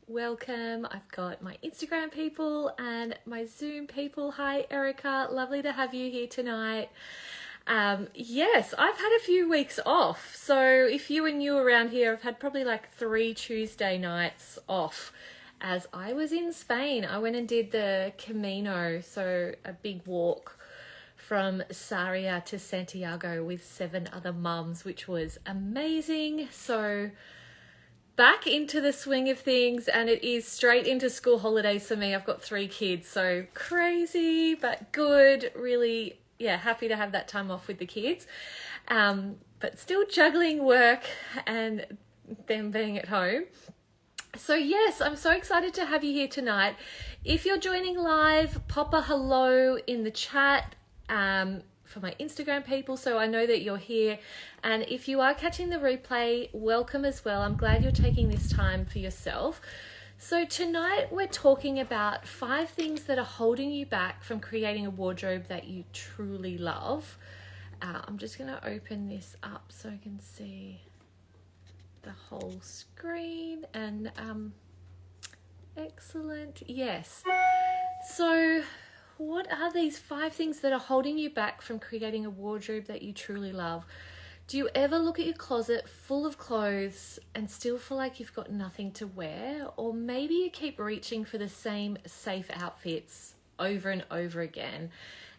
welcome. I've got my Instagram people and my Zoom people. Hi, Erica. Lovely to have you here tonight. Yes, I've had a few weeks off. So if you are new around here, I've had probably like 3 Tuesday nights off as I was in Spain. I went and did the Camino, so a big walk from Sarria to Santiago with 7 other mums, which was amazing. So back into the swing of things, and it is straight into school holidays for me. I've got 3 kids, so crazy but good. Really, happy to have that time off with the kids, but still juggling work and them being at home. So yes, I'm so excited to have you here tonight. If you're joining live, pop a hello in the chat for my Instagram people so I know that you're here. And if you are catching the replay, welcome as well. I'm glad you're taking this time for yourself. So tonight we're talking about 5 things that are holding you back from creating a wardrobe that you truly love. I'm just going to open this up so I can see the whole screen, and excellent. Yes. So what are these 5 things that are holding you back from creating a wardrobe that you truly love? Do you ever look at your closet full of clothes and still feel like you've got nothing to wear? Or maybe you keep reaching for the same safe outfits over and over again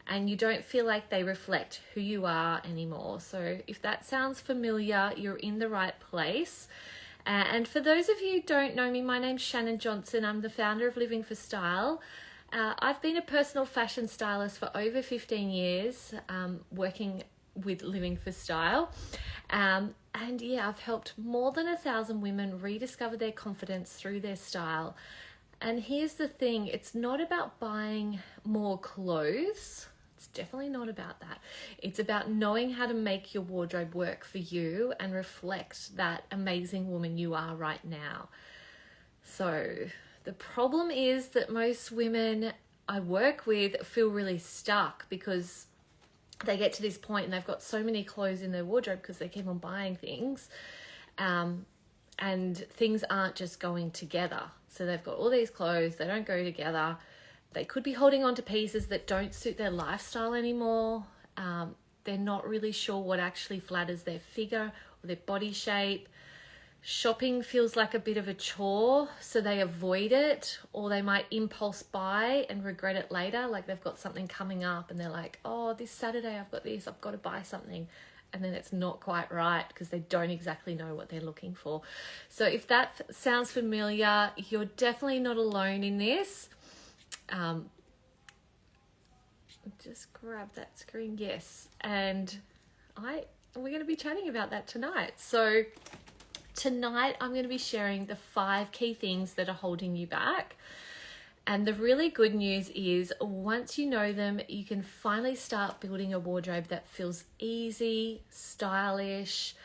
and you don't feel like they reflect who you are anymore. So if that sounds familiar, you're in the right place. And for those of you who don't know me, my name's Shannon Johnson. I'm the founder of Living for Style. I've been a personal fashion stylist for over 15 years, working with Living for Style. And I've helped more than 1,000 women rediscover their confidence through their style. And here's the thing, it's not about buying more clothes. It's definitely not about that. It's about knowing how to make your wardrobe work for you and reflect that amazing woman you are right now. So the problem is that most women I work with feel really stuck because they get to this point and they've got so many clothes in their wardrobe because they keep on buying things, and things aren't just going together. So they've got all these clothes, they don't go together. They could be holding on to pieces that don't suit their lifestyle anymore. They're not really sure what actually flatters their figure or their body shape. Shopping feels like a bit of a chore, so they avoid it, or they might impulse buy and regret it later. Like they've got something coming up and they're like, oh, this Saturday I've got this, I've got to buy something. And then it's not quite right because they don't exactly know what they're looking for. So if that sounds familiar, you're definitely not alone in this. Just grab that screen. Yes. And we're going to be chatting about that tonight. So tonight I'm going to be sharing the 5 key things that are holding you back. And the really good news is once you know them, you can finally start building a wardrobe that feels easy, stylish,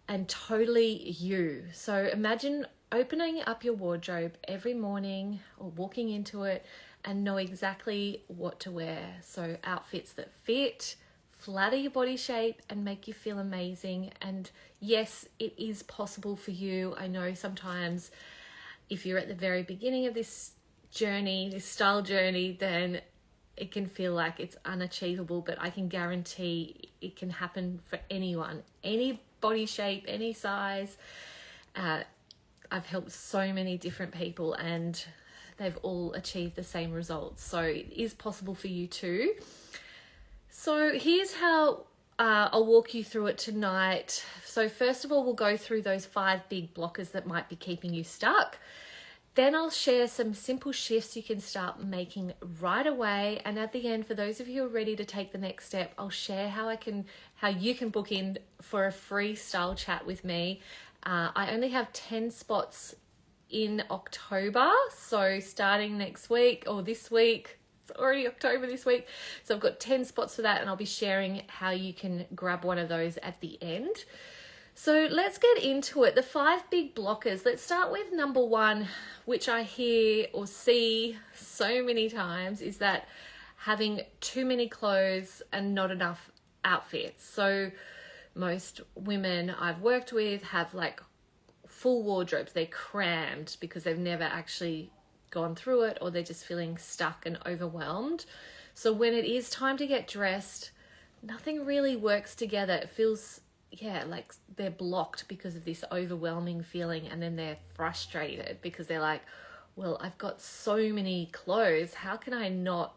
and totally you. So imagine opening up your wardrobe every morning or walking into it and know exactly what to wear. So outfits that fit, flatter your body shape, and make you feel amazing. And yes, it is possible for you. I know sometimes if you're at the very beginning of this journey, this style journey, then it can feel like it's unachievable, but I can guarantee it can happen for anyone, any body shape, any size. I've helped so many different people and they've all achieved the same results. So it is possible for you too. So here's how I'll walk you through it tonight. So first of all, we'll go through those 5 big blockers that might be keeping you stuck. Then I'll share some simple shifts you can start making right away. And at the end, for those of you who are ready to take the next step, I'll share how you can book in for a free style chat with me. I only have 10 spots in October. So starting next week or this week, it's already October this week. So I've got 10 spots for that and I'll be sharing how you can grab one of those at the end. So let's get into it. The 5 big blockers. Let's start with number 1, which I hear or see so many times, is that having too many clothes and not enough outfits. So most women I've worked with have like full wardrobes. They're crammed because they've never actually gone through it, or they're just feeling stuck and overwhelmed. So when it is time to get dressed, nothing really works together. It feels, like they're blocked because of this overwhelming feeling, and then they're frustrated because they're like, well, I've got so many clothes. How can I not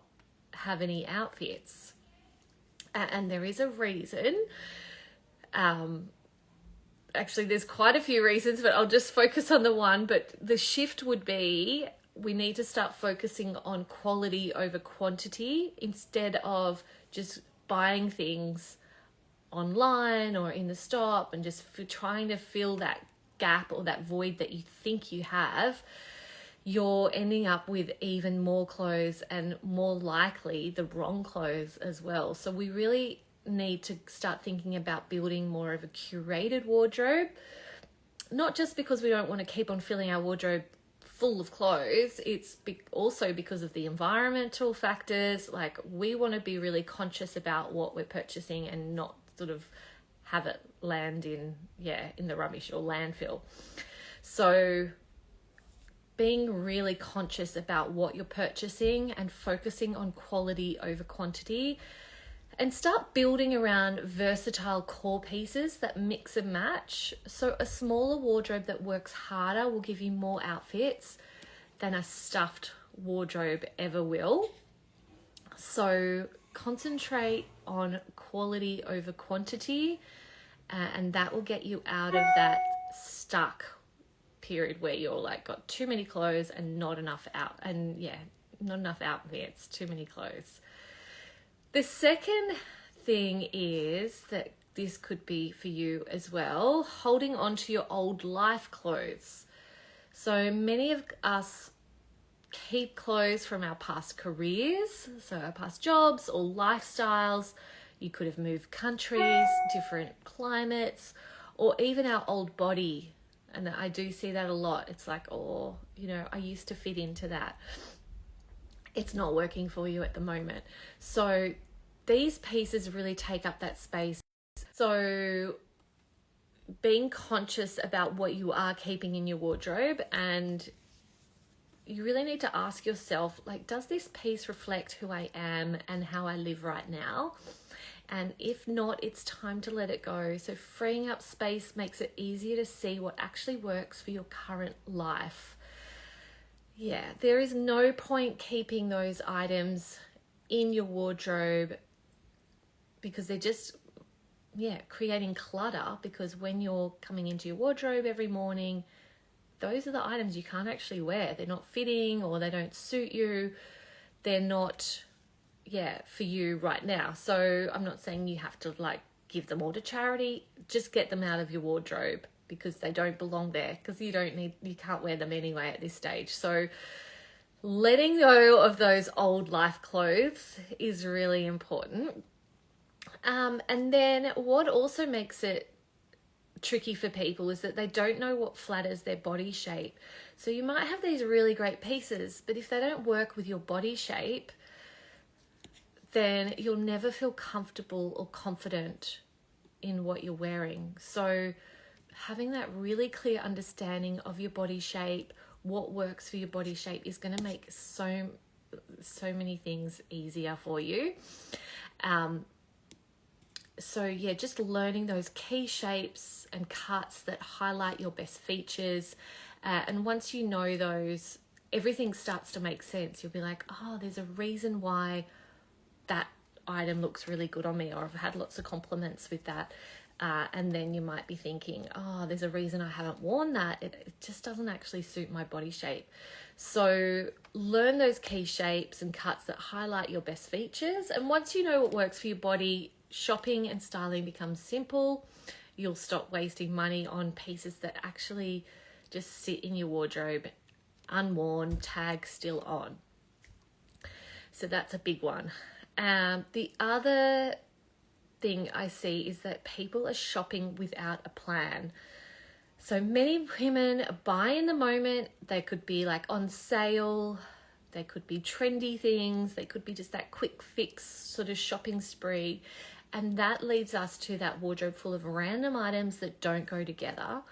have any outfits? And there is a reason. Actually, there's quite a few reasons, but I'll just focus on the one. But the shift would be, we need to start focusing on quality over quantity instead of just buying things online or in the store and just trying to fill that gap or that void that you think you have. You're ending up with even more clothes, and more likely the wrong clothes as well. So we really need to start thinking about building more of a curated wardrobe, not just because we don't want to keep on filling our wardrobe full of clothes. It's also because of the environmental factors. Like, we want to be really conscious about what we're purchasing and not sort of have it land in the rubbish or landfill. So being really conscious about what you're purchasing and focusing on quality over quantity, and start building around versatile core pieces that mix and match. So a smaller wardrobe that works harder will give you more outfits than a stuffed wardrobe ever will. So concentrate on quality over quantity, and that will get you out of that stuck period where you're like got too many clothes and not enough outfits, too many clothes. The second thing is that this could be for you as well, holding on to your old life clothes. So many of us keep clothes from our past careers, so our past jobs or lifestyles. You could have moved countries, different climates, or even our old body. And I do see that a lot. It's like, I used to fit into that. It's not working for you at the moment. So these pieces really take up that space. So being conscious about what you are keeping in your wardrobe, and you really need to ask yourself, like, does this piece reflect who I am and how I live right now? And if not, it's time to let it go. So freeing up space makes it easier to see what actually works for your current life. Yeah, there is no point keeping those items in your wardrobe because they're just, creating clutter. Because when you're coming into your wardrobe every morning, those are the items you can't actually wear. They're not fitting, or they don't suit you. They're not, for you right now. So I'm not saying you have to give them all to charity. Just get them out of your wardrobe because they don't belong there, because you can't wear them anyway at this stage. So letting go of those old life clothes is really important. And then what also makes it tricky for people is that they don't know what flatters their body shape. So you might have these really great pieces, but if they don't work with your body shape, then you'll never feel comfortable or confident in what you're wearing. So having that really clear understanding of your body shape, what works for your body shape, is going to make so many things easier for you. Just learning those key shapes and cuts that highlight your best features. And once you know those, everything starts to make sense. You'll be like, there's a reason why that item looks really good on me, or I've had lots of compliments with that. And then you might be thinking, there's a reason I haven't worn that. It just doesn't actually suit my body shape. So learn those key shapes and cuts that highlight your best features. And once you know what works for your body, shopping and styling becomes simple. You'll stop wasting money on pieces that actually just sit in your wardrobe, unworn, tag still on. So that's a big one. The other thing I see is that people are shopping without a plan. So many women buy in the moment. They could be on sale. They could be trendy things. They could be just that quick fix sort of shopping spree. And that leads us to that wardrobe full of random items that don't go together.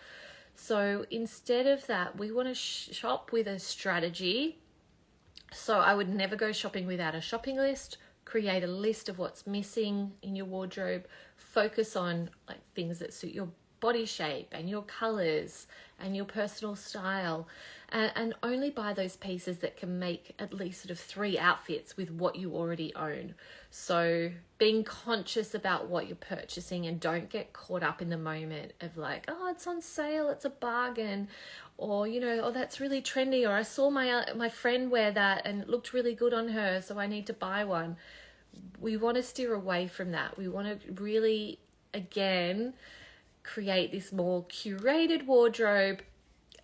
So instead of that, we want to shop with a strategy. So I would never go shopping without a shopping list. Create a list of what's missing in your wardrobe. Focus on like things that suit your body shape and your colors and your personal style, and only buy those pieces that can make at least sort of 3 outfits with what you already own. So being conscious about what you're purchasing, and don't get caught up in the moment of like, oh, it's on sale, it's a bargain, or oh, that's really trendy, or I saw my friend wear that and it looked really good on her, so I need to buy one. We want to steer away from that. We want to really, again, create this more curated wardrobe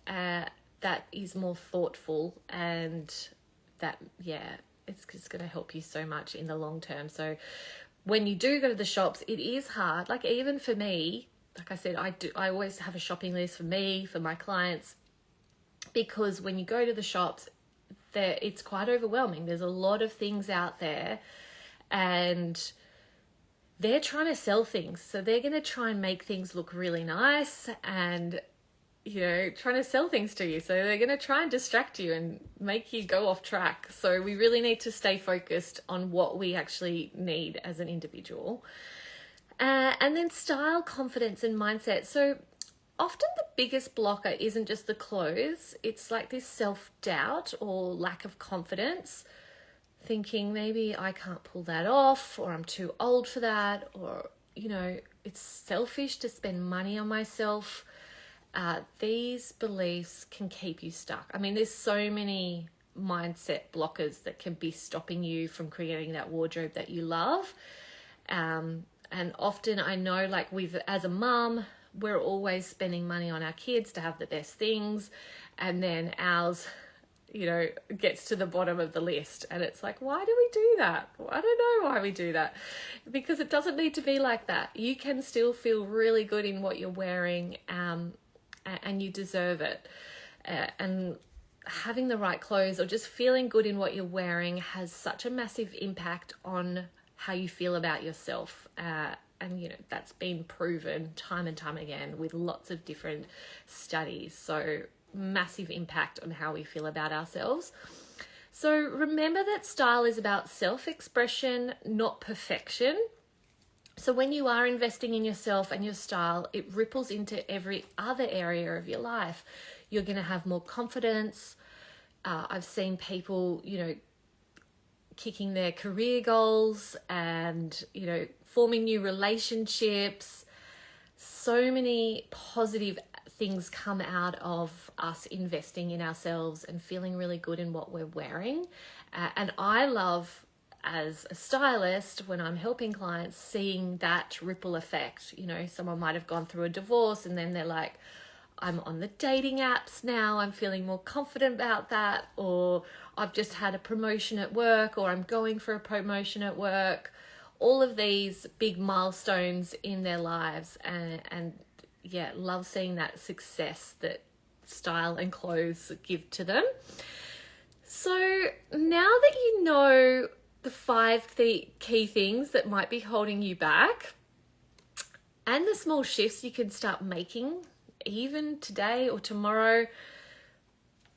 that is more thoughtful, and that, it's just going to help you so much in the long term. So when you do go to the shops, it is hard. Like even for me, like I said, I always have a shopping list for me, for my clients, because when you go to the shops, it's quite overwhelming. There's a lot of things out there, and they're trying to sell things. So they're going to try and make things look really nice and, trying to sell things to you. So they're going to try and distract you and make you go off track. So we really need to stay focused on what we actually need as an individual. And then style, confidence, and mindset. So often the biggest blocker isn't just the clothes. It's like this self-doubt or lack of confidence, thinking maybe I can't pull that off, or I'm too old for that, or, it's selfish to spend money on myself. These beliefs can keep you stuck. I mean, there's so many mindset blockers that can be stopping you from creating that wardrobe that you love. And often I know, like as a mum, we're always spending money on our kids to have the best things. And then ours, gets to the bottom of the list. And it's like, why do we do that? I don't know why we do that. Because it doesn't need to be like that. You can still feel really good in what you're wearing, and you deserve it. And having the right clothes, or just feeling good in what you're wearing, has such a massive impact on how you feel about yourself. And that's been proven time and time again with lots of different studies. So massive impact on how we feel about ourselves. So remember that style is about self-expression, not perfection. So when you are investing in yourself and your style, it ripples into every other area of your life. You're going to have more confidence. I've seen people, kicking their career goals and, forming new relationships. So many positive things come out of us investing in ourselves and feeling really good in what we're wearing. And I love, as a stylist, when I'm helping clients, seeing that ripple effect. Someone might have gone through a divorce and then they're like, I'm on the dating apps now, I'm feeling more confident about that, or I've just had a promotion at work, or I'm going for a promotion at work. All of these big milestones in their lives, and love seeing that success that style and clothes give to them. So now that you know the 5 key things that might be holding you back, and the small shifts you can start making even today or tomorrow,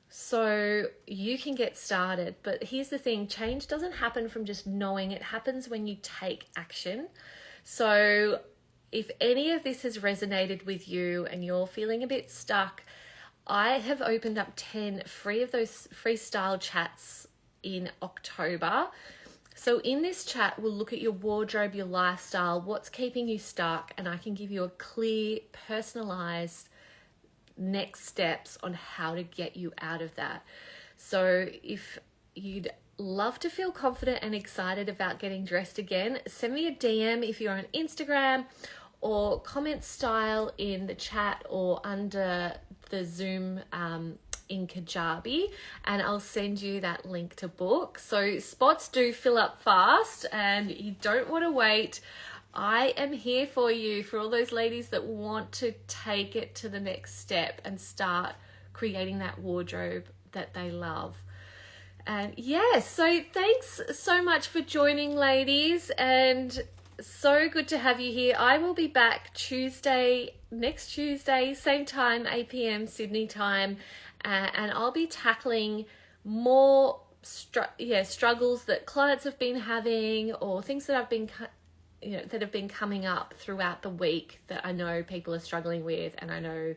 so you can get started. But here's the thing, change doesn't happen from just knowing, it happens when you take action. So if any of this has resonated with you and you're feeling a bit stuck, I have opened up 10 free of those freestyle chats in October. So in this chat, we'll look at your wardrobe, your lifestyle, what's keeping you stuck, and I can give you a clear, personalized next steps on how to get you out of that. So if you'd love to feel confident and excited about getting dressed again, send me a DM if you're on Instagram, or comment style in the chat or under the Zoom in Kajabi, and I'll send you that link to book. So spots do fill up fast and you don't want to wait. I am here for you, for all those ladies that want to take it to the next step and start creating that wardrobe that they love. And so thanks so much for joining, ladies, and so good to have you here. I will be back Tuesday next Tuesday, same time, 8 p.m. Sydney time, and I'll be tackling more struggles that clients have been having, or things that I've been that have been coming up throughout the week that I know people are struggling with, and I know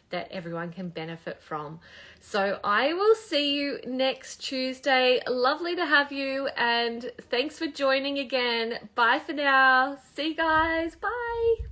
that everyone can benefit from. So I will see you next Tuesday. Lovely to have you, and thanks for joining again. Bye for now. See you guys. Bye.